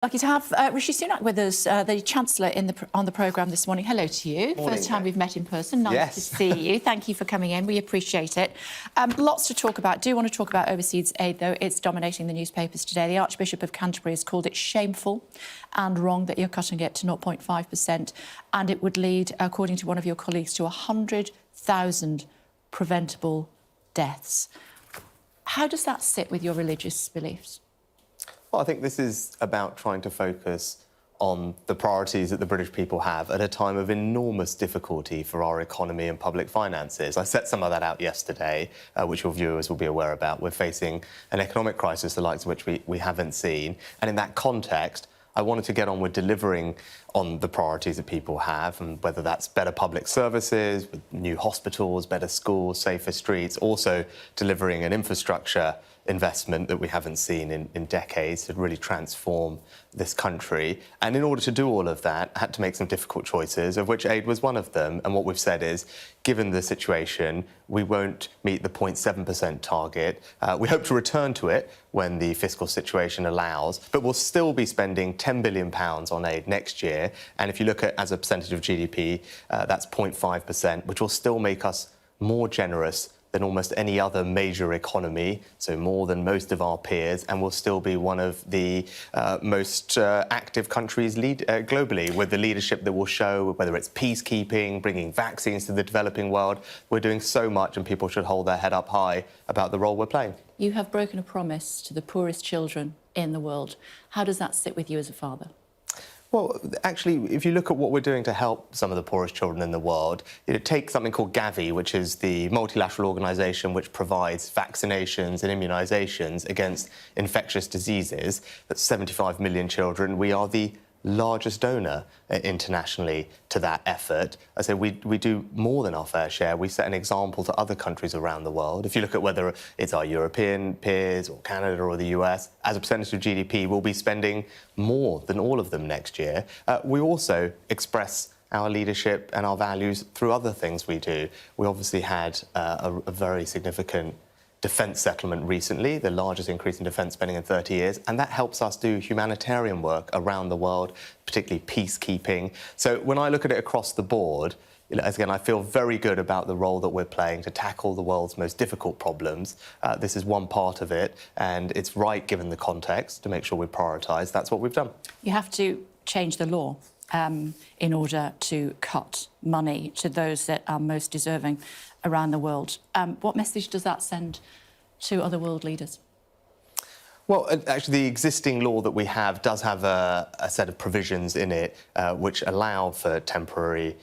Lucky to have Rishi Sunak with us, the Chancellor on the programme this morning. Hello to you. Morning, First time we've met in person. Nice to see you. Thank you for coming in. We appreciate it. Lots to talk about. Do want to talk about overseas aid, though. It's dominating the newspapers today. The Archbishop of Canterbury has called it shameful and wrong that you're cutting it to 0.5%, and it would lead, according to one of your colleagues, to 100,000 preventable deaths. How does that sit with your religious beliefs? Well, I think this is about trying to focus on the priorities that the British people have at a time of enormous difficulty for our economy and public finances. I set some of that out yesterday, which your viewers will be aware about. We're facing an economic crisis, the likes of which we haven't seen. And in that context, I wanted to get on with delivering on the priorities that people have, and whether that's better public services, with new hospitals, better schools, safer streets, also delivering an infrastructure investment that we haven't seen in decades to really transform this country. And in order to do all of that, I had to make some difficult choices, of which aid was one of them. And what we've said is, given the situation, we won't meet the 0.7% target. We hope to return to it when the fiscal situation allows, but we'll still be spending £10 billion on aid next year. And if you look at as a percentage of GDP, that's 0.5%, which will still make us more generous than almost any other major economy, so more than most of our peers, and will still be one of the most active countries globally, with the leadership that will show, whether it's peacekeeping, bringing vaccines to the developing world. We're doing so much, and people should hold their head up high about the role we're playing. You have broken a promise to the poorest children in the world. How does that sit with you as a father? Well, actually, if you look at what we're doing to help some of the poorest children in the world, take something called Gavi, which is the multilateral organisation which provides vaccinations and immunisations against infectious diseases. That's 75 million children. We are the largest donor internationally to that effort. I say we do more than our fair share. We set an example to other countries around the world. If you look at whether it's our European peers or Canada or the US, as a percentage of GDP, we'll be spending more than all of them next year. We also express our leadership and our values through other things we do. We obviously had a very significant defence settlement recently, the largest increase in defence spending in 30 years, and that helps us do humanitarian work around the world, particularly peacekeeping. So when I look at it across the board, again, I feel very good about the role that we're playing to tackle the world's most difficult problems. This is one part of it, and it's right, given the context, to make sure we prioritise. That's what we've done. You have to change the law in order to cut money to those that are most deserving around the world. What message does that send to other world leaders? Well, actually, the existing law that we have does have a set of provisions in it which allow for temporary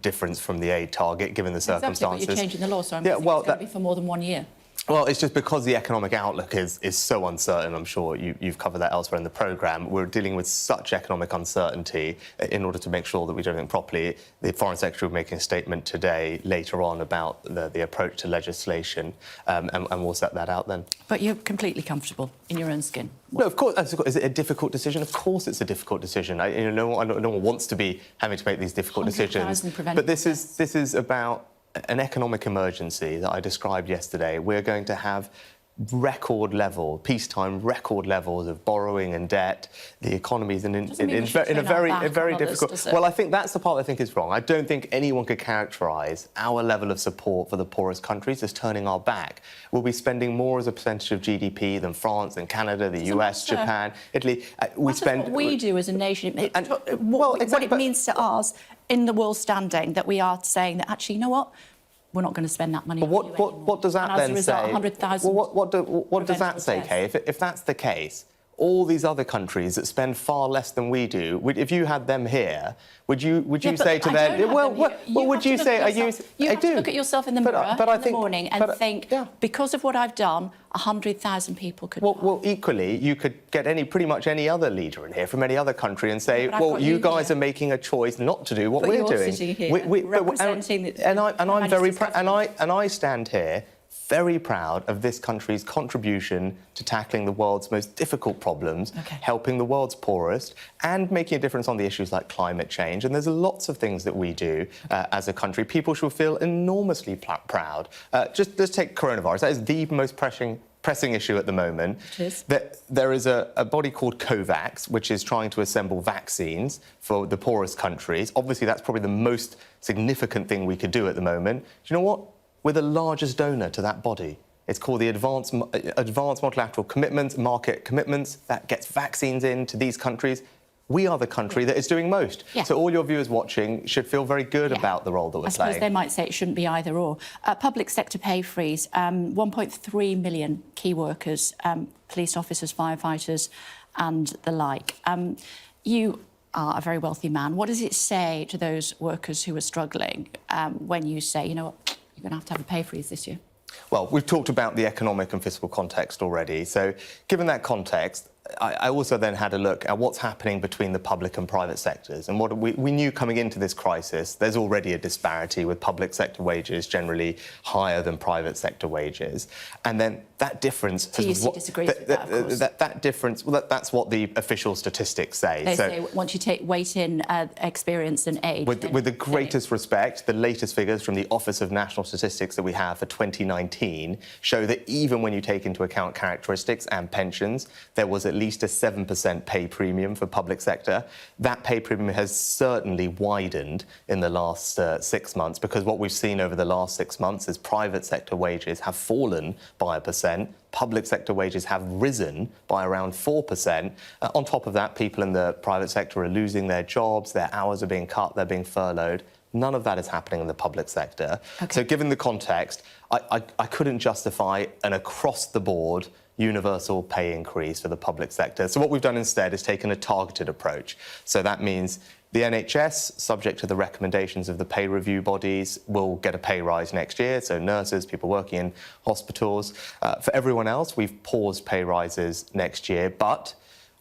difference from the aid target, given the circumstances. But you're changing the law, so I'm guessing it's going to be for more than 1 year. Well, it's just because the economic outlook is so uncertain. I'm sure you've covered that elsewhere in the programme. We're dealing with such economic uncertainty. In order to make sure that we do everything properly, the Foreign Secretary will be making a statement today, later on, about the approach to legislation, and we'll set that out then. But you're completely comfortable in your own skin? No, of course. Is it a difficult decision? Of course it's a difficult decision. No one wants to be having to make these difficult decisions. But this is about an economic emergency that I described yesterday. We're going to have peacetime record levels of borrowing and debt. The economy is in a very difficult. Well, I think that's the part I think is wrong. I don't think anyone could characterise our level of support for the poorest countries as turning our back. We'll be spending more as a percentage of GDP than France and Canada, the US, Japan, Italy. What we do as a nation. What it means to us in the world standing, that we are saying that actually, you know what? We're not going to spend that money. But what does that then say? 100,000. Well, what does that say, Kay? If that's the case, all these other countries that spend far less than we do, if you had them here, would you say to them? Well, would you say? You have to look at yourself in the mirror in the morning and think, because of what I've done, 100,000 people could. Well, equally, you could get pretty much any other leader in here from any other country and say, well, you guys are making a choice not to do what we're doing. Sitting here, representing I'm very proud, and I stand here very proud of this country's contribution to tackling the world's most difficult problems, helping the world's poorest, and making a difference on the issues like climate change. And there's lots of things that we do as a country. People should feel enormously proud. Just take coronavirus. That is the most pressing pressing issue at the moment. It is. There is a body called COVAX, which is trying to assemble vaccines for the poorest countries. Obviously, that's probably the most significant thing we could do at the moment. Do you know what? We're the largest donor to that body. It's called the Advanced Multilateral Commitments, Market Commitments, that gets vaccines into these countries. We are the country that is doing most. Yeah. So all your viewers watching should feel very good about the role that we're playing. I suppose they might say it shouldn't be either or. Public sector pay freeze, 1.3 million key workers, police officers, firefighters and the like. You are a very wealthy man. What does it say to those workers who are struggling when you say, you know what, you're going to have a pay freeze this year? Well, we've talked about the economic and fiscal context already. So given that context, I also then had a look at what's happening between the public and private sectors. And what we knew coming into this crisis, there's already a disparity with public sector wages generally higher than private sector wages. And then that difference... TUC disagrees with that, of course. That difference, well, that's what the official statistics say. They say once you take weight in experience and age... With the greatest respect, the latest figures from the Office of National Statistics that we have for 2019 show that even when you take into account characteristics and pensions, there was at least a 7% pay premium for public sector. That pay premium has certainly widened in the last 6 months, because what we've seen over the last 6 months is private sector wages have fallen by 1%, public sector wages have risen by around 4%. On top of that, people in the private sector are losing their jobs, their hours are being cut, they're being furloughed. None of that is happening in the public sector. Okay. So given the context, I couldn't justify an across-the-board universal pay increase for the public sector. So what we've done instead is taken a targeted approach. So that means the NHS, subject to the recommendations of the pay review bodies, will get a pay rise next year. So nurses, people working in hospitals. For everyone else, we've paused pay rises next year, but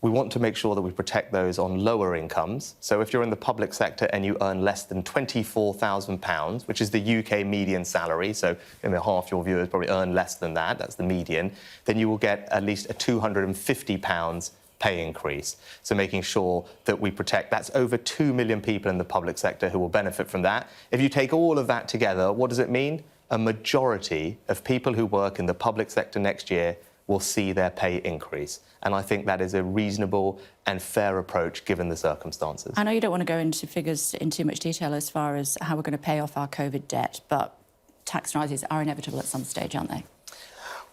we want to make sure that we protect those on lower incomes. So if you're in the public sector and you earn less than £24,000, which is the UK median salary, so half your viewers probably earn less than that, that's the median, then you will get at least a £250 pay increase. So making sure that we protect, that's over 2 million people in the public sector who will benefit from that. If you take all of that together, what does it mean? A majority of people who work in the public sector next year will see their pay increase. And I think that is a reasonable and fair approach given the circumstances. I know you don't want to go into figures in too much detail as far as how we're going to pay off our COVID debt, but tax rises are inevitable at some stage, aren't they?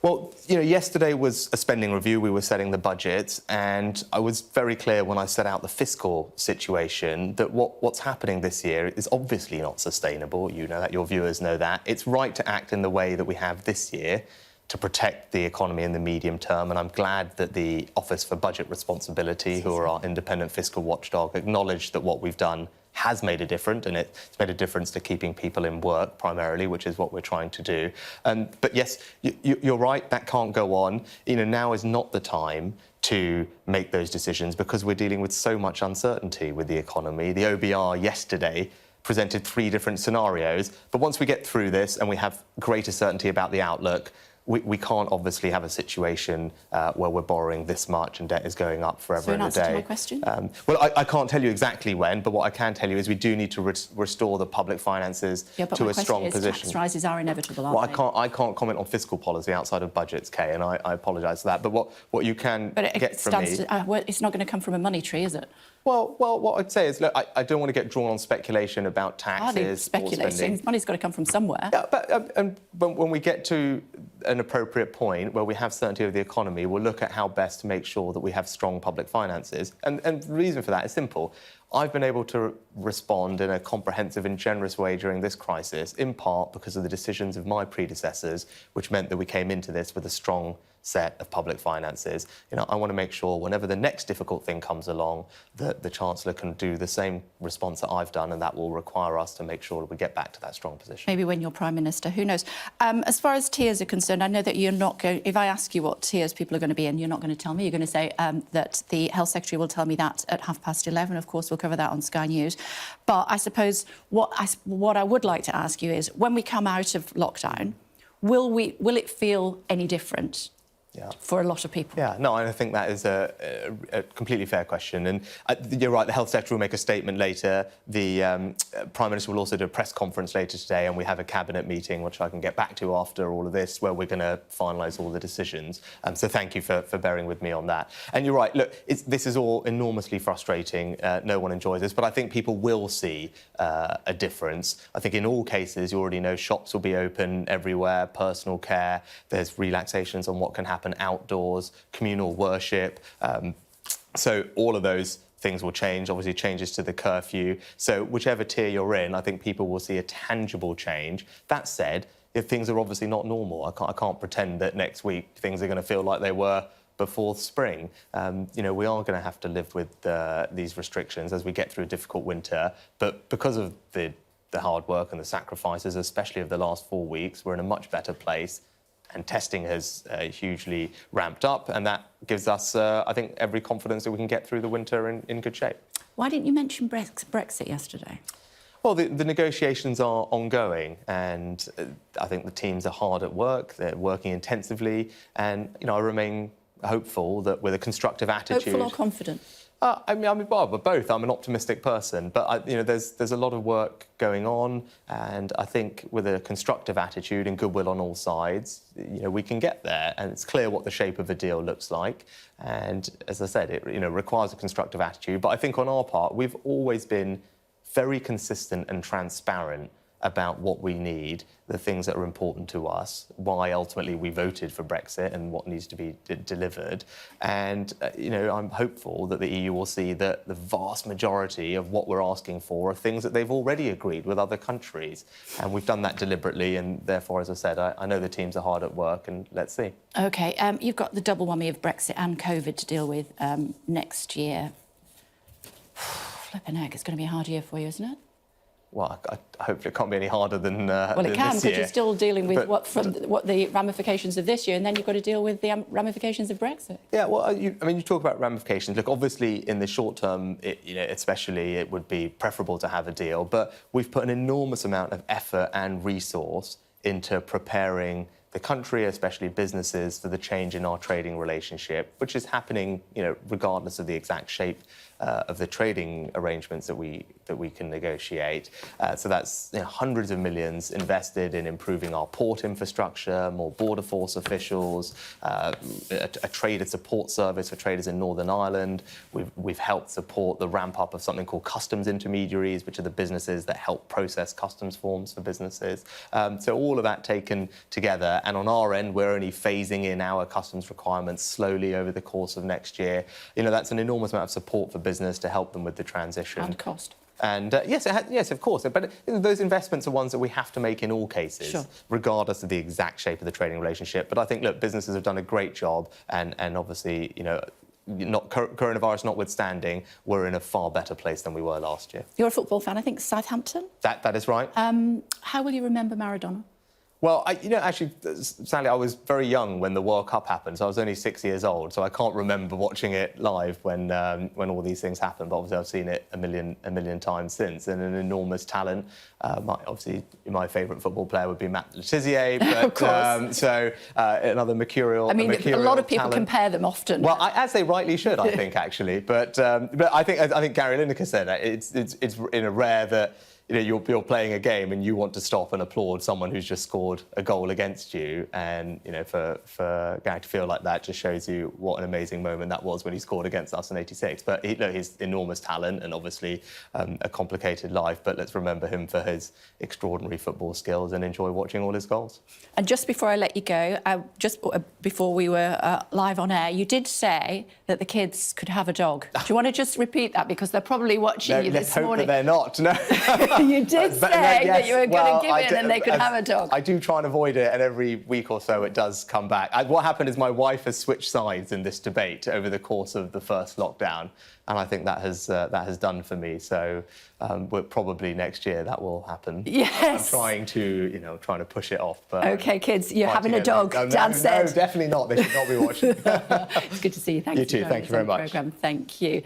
Well, yesterday was a spending review. We were setting the budget, and I was very clear when I set out the fiscal situation that what's happening this year is obviously not sustainable. You know that, your viewers know that. It's right to act in the way that we have this year to protect the economy in the medium term, and I'm glad that the Office for Budget Responsibility, who are our independent fiscal watchdog, acknowledged that what we've done has made a difference, and it's made a difference to keeping people in work primarily, which is what we're trying to do. But yes, you're right, that can't go on. Now is not the time to make those decisions because we're dealing with so much uncertainty with the economy. The OBR yesterday presented 3 different scenarios, but once we get through this and we have greater certainty about the outlook, we can't obviously have a situation where we're borrowing this much and debt is going up forever and a day. So an answer to my question? Well, I can't tell you exactly when, but what I can tell you is we do need to restore the public finances to a strong position. Tax rises are inevitable, aren't they? I can't comment on fiscal policy outside of budgets, Kay, and I apologise for that. But what you can get from me... it's not going to come from a money tree, is it? Well, what I'd say is, look, I don't want to get drawn on speculation about taxes. Speculating. Money's got to come from somewhere. Yeah, but when we get to an appropriate point where we have certainty of the economy, we'll look at how best to make sure that we have strong public finances. And the reason for that is simple. I've been able to respond in a comprehensive and generous way during this crisis, in part because of the decisions of my predecessors, which meant that we came into this with a strong set of public finances. I want to make sure whenever the next difficult thing comes along, that the Chancellor can do the same response that I've done, and that will require us to make sure that we get back to that strong position. Maybe when you're Prime Minister, who knows? As far as tiers are concerned, I know that you're not going... If I ask you what tiers people are going to be in, you're not going to tell me. You're going to say that the Health Secretary will tell me that at 11:30. Of course, we'll cover that on Sky News. But I suppose what I would like to ask you is, when we come out of lockdown, will it feel any different? for a lot of people? Yeah, no, I think that is a completely fair question. And you're right, the Health Secretary will make a statement later. The Prime Minister will also do a press conference later today, and we have a Cabinet meeting, which I can get back to after all of this, where we're going to finalise all the decisions. So thank you for bearing with me on that. And you're right, look, this is all enormously frustrating. No one enjoys this, but I think people will see a difference. I think in all cases, you already know shops will be open everywhere, personal care, there's relaxations on what can happen outdoors, communal worship. So all of those things will change, obviously changes to the curfew. So whichever tier you're in, I think people will see a tangible change. That said, if things are obviously not normal, I can't pretend that next week things are going to feel like they were before spring. We are going to have to live with these restrictions as we get through a difficult winter. But because of the hard work and the sacrifices, especially of the last 4 weeks, we're in a much better place. And testing has hugely ramped up, and that gives us, I think, every confidence that we can get through the winter in good shape. Why didn't you mention Brexit yesterday? Well, the negotiations are ongoing, and I think the teams are hard at work. They're working intensively, and I remain hopeful that with a constructive attitude. Hopeful or confident? Both. I'm an optimistic person, but there's a lot of work going on, and I think with a constructive attitude and goodwill on all sides, we can get there. And it's clear what the shape of a deal looks like. And as I said, it requires a constructive attitude. But I think on our part, we've always been very consistent and transparent about what we need, the things that are important to us, why ultimately we voted for Brexit and what needs to be delivered. And, I'm hopeful that the EU will see that the vast majority of what we're asking for are things that they've already agreed with other countries. And we've done that deliberately. And therefore, as I said, I know the teams are hard at work, and let's see. OK, you've got the double whammy of Brexit and COVID to deal with next year. Flippin' heck, it's going to be a hard year for you, isn't it? Well, I hope it can't be any harder than well, it can, because you're still dealing with what the ramifications of this year, and then you've got to deal with the ramifications of Brexit. Yeah, well, you talk about ramifications. Look, obviously, in the short term, especially, it would be preferable to have a deal. But we've put an enormous amount of effort and resource into preparing the country, especially businesses, for the change in our trading relationship, which is happening, regardless of the exact shape of the trading arrangements that we can negotiate. So that's hundreds of millions invested in improving our port infrastructure, more border force officials, a trader support service for traders in Northern Ireland. We've helped support the ramp up of something called customs intermediaries, which are the businesses that help process customs forms for businesses. So all of that taken together, and on our end, we're only phasing in our customs requirements slowly over the course of next year. That's an enormous amount of support for business to help them with the transition. And cost. And yes, of course. But those investments are ones that we have to make in all cases, sure, regardless of the exact shape of the trading relationship. But I think, look, businesses have done a great job, and obviously, coronavirus notwithstanding, we're in a far better place than we were last year. You're a football fan, I think, Southampton? That is right. How will you remember Maradona? Well, actually, sadly, I was very young when the World Cup happened, so I was only 6 years old, so I can't remember watching it live when all these things happened. But obviously, I've seen it a million times since, and an enormous talent. Obviously, my favourite football player would be Matt Le Tissier, but of course. Another mercurial. A lot of people compare them often. Well, as they rightly should, I think, actually. But I think Gary Lineker said that it's in a rare that. You're playing a game and you want to stop and applaud someone who's just scored a goal against you. And, for Gary to feel like that just shows you what an amazing moment that was when he scored against us in '86. But he's enormous talent and obviously a complicated life. But let's remember him for his extraordinary football skills and enjoy watching all his goals. And just before I let you go, just before we were live on air, you did say that the kids could have a dog. Do you want to just repeat that? Because they're probably watching you this morning. Let's hope that they're not. No. You did say that you were going to give in and they could have a dog. I do try and avoid it, and every week or so it does come back. What happened is my wife has switched sides in this debate over the course of the first lockdown, and I think that has done for me. So probably next year that will happen. Yes. I'm trying to push it off. But OK, kids, you're having a dog, Dad said. No, definitely not. They should not be watching. It's good to see you. Thank you too. Thank you very much. Thank you.